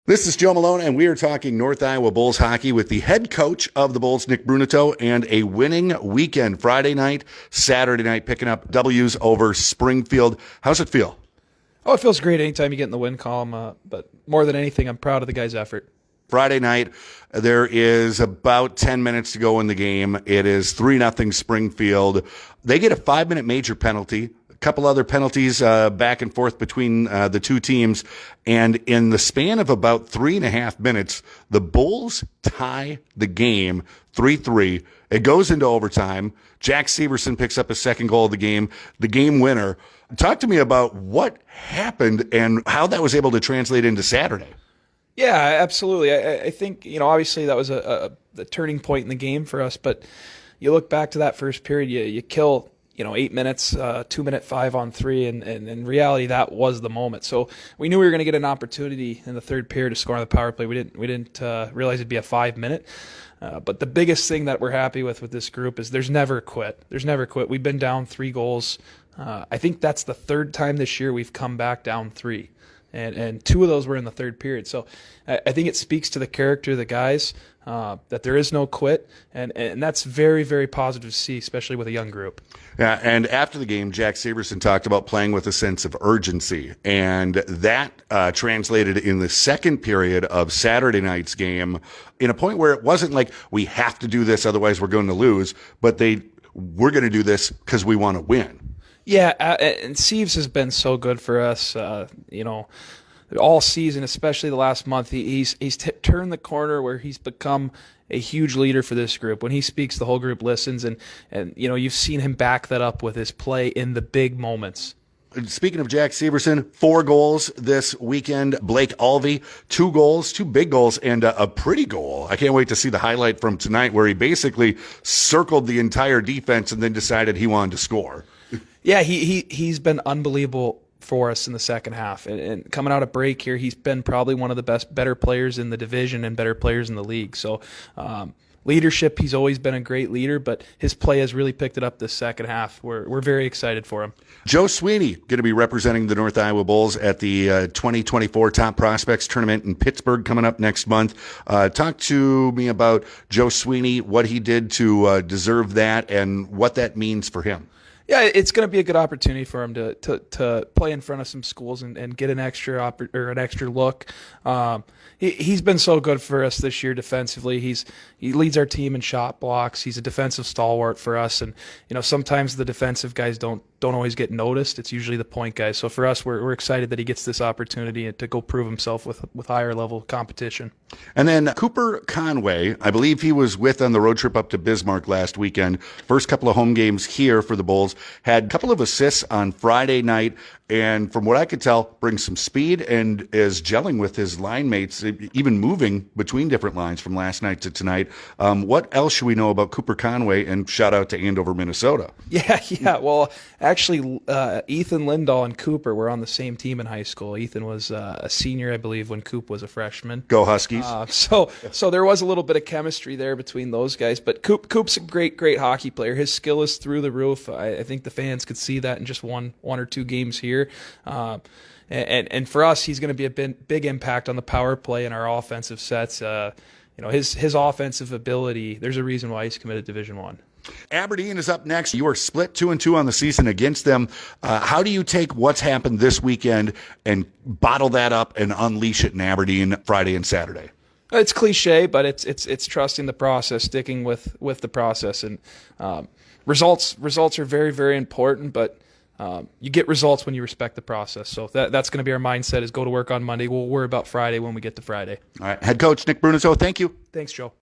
This is Joe Malone, and we are talking North Iowa Bulls hockey with the head coach of the Bulls, Nick Bruneteau, and a winning weekend Friday night, Saturday night, picking up W's over Springfield. How's it feel? Oh, it feels great anytime you get in the win column, but more than anything, I'm proud of the guys' effort. Friday night, there is about 10 minutes to go in the game. It is 3-0 Springfield. They get a 5-minute major penalty. Couple other penalties back and forth between the two teams. And in the span of about 3.5 minutes, the Bulls tie the game 3-3. It goes into overtime. Jack Severson picks up his second goal of the game winner. Talk to me about what happened and how that was able to translate into Saturday. Yeah, absolutely. I think, obviously that was the turning point in the game for us. But you look back to that first period, you kill 8 minutes, 2-minute 5-on-3, and in reality, that was the moment. So we knew we were going to get an opportunity in the third period to score on the power play. We didn't realize it'd be a 5-minute. But the biggest thing that we're happy with this group is there's never a quit. There's never a quit. We've been down 3 goals. I think that's the third time this year we've come back down 3. And 2 of those were in the third period. So I think it speaks to the character of the guys that there is no quit, and that's very, very positive to see, especially with a young group. Yeah, and after the game, Jack Severson talked about playing with a sense of urgency, and that translated in the second period of Saturday night's game in a point where it wasn't like we have to do this, otherwise we're going to lose, but we're going to do this because we want to win. Yeah, and Seves has been so good for us, all season, especially the last month. He's turned the corner where he's become a huge leader for this group. When he speaks, the whole group listens, and you've seen him back that up with his play in the big moments. Speaking of Jack Severson, 4 goals this weekend. Blake Alvey, 2 goals, 2 big goals, and a pretty goal. I can't wait to see the highlight from tonight where he basically circled the entire defense and then decided he wanted to score. Yeah, he's been unbelievable for us in the second half. And coming out of break here, he's been probably one of the better players in the division and better players in the league. So leadership, he's always been a great leader, but his play has really picked it up this second half. We're very excited for him. Joe Sweeney going to be representing the North Iowa Bulls at the 2024 Top Prospects Tournament in Pittsburgh coming up next month. Talk to me about Joe Sweeney, what he did to deserve that, and what that means for him. Yeah, it's going to be a good opportunity for him to play in front of some schools and get an extra look. He's been so good for us this year defensively. He leads our team in shot blocks. He's a defensive stalwart for us, and sometimes the defensive guys don't always get noticed. It's usually the point guys. So for us, we're excited that he gets this opportunity to go prove himself with higher level competition. And then Cooper Conway, I believe he was on the road trip up to Bismarck last weekend. First couple of home games here for the Bulls. Had a couple of assists on Friday night, and from what I could tell, brings some speed and is gelling with his line mates, even moving between different lines from last night to tonight. What else should we know about Cooper Conway? And shout out to Andover, Minnesota. Yeah. Well, actually, Ethan Lindahl and Cooper were on the same team in high school. Ethan was a senior, I believe, when Coop was a freshman. Go Huskies. So there was a little bit of chemistry there between those guys. But Coop's a great hockey player. His skill is through the roof. I think the fans could see that in just one or 2 games here. And for us, he's going to be a big impact on the power play and our offensive sets. His offensive ability, there's a reason why he's committed to Division I. Aberdeen is up next. You are split 2-2 on the season against them. How do you take what's happened this weekend and bottle that up and unleash it in Aberdeen Friday and Saturday? It's cliche, but it's trusting the process, sticking with the process, and results are very, very important, but you get results when you respect the process. So that's going to be our mindset, is go to work on Monday. We'll worry about Friday when we get to Friday. All right. Head coach Nick Bruneteau, thank you. Thanks, Joe.